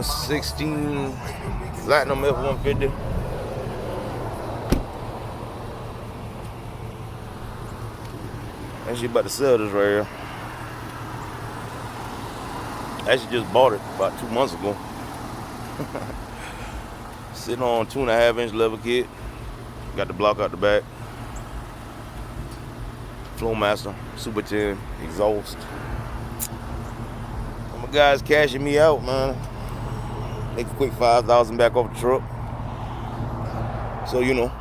16 Platinum F150. Actually about to sell this right here. Actually just bought it about 2 months ago. Sitting on 2.5-inch level kit. Got the block out the back. Flowmaster, Super 10, exhaust. My guys cashing me out, man. Make a quick 5,000 back off the truck. So you know.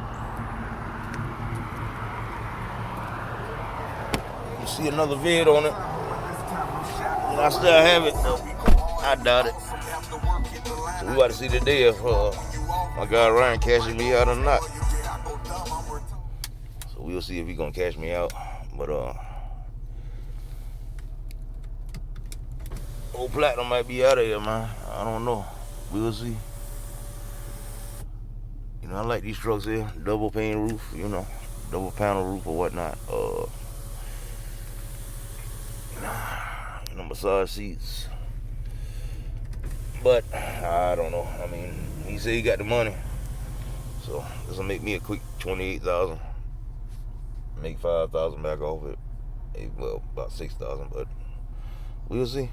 You see another vid on it. I still have it. I doubt it. So we about to see today if my guy Ryan cashing me out or not. So we'll see if he gonna cash me out. But old Platinum might be out of here, man. I don't know. We'll see. You know, I like these trucks here. Double pane roof, you know, double panel roof or whatnot. You know, massage seats. But I don't know. I mean, he said he got the money, so this will make me a quick 28,000. Make 5,000 back off it. Well, about 6,000, but we'll see.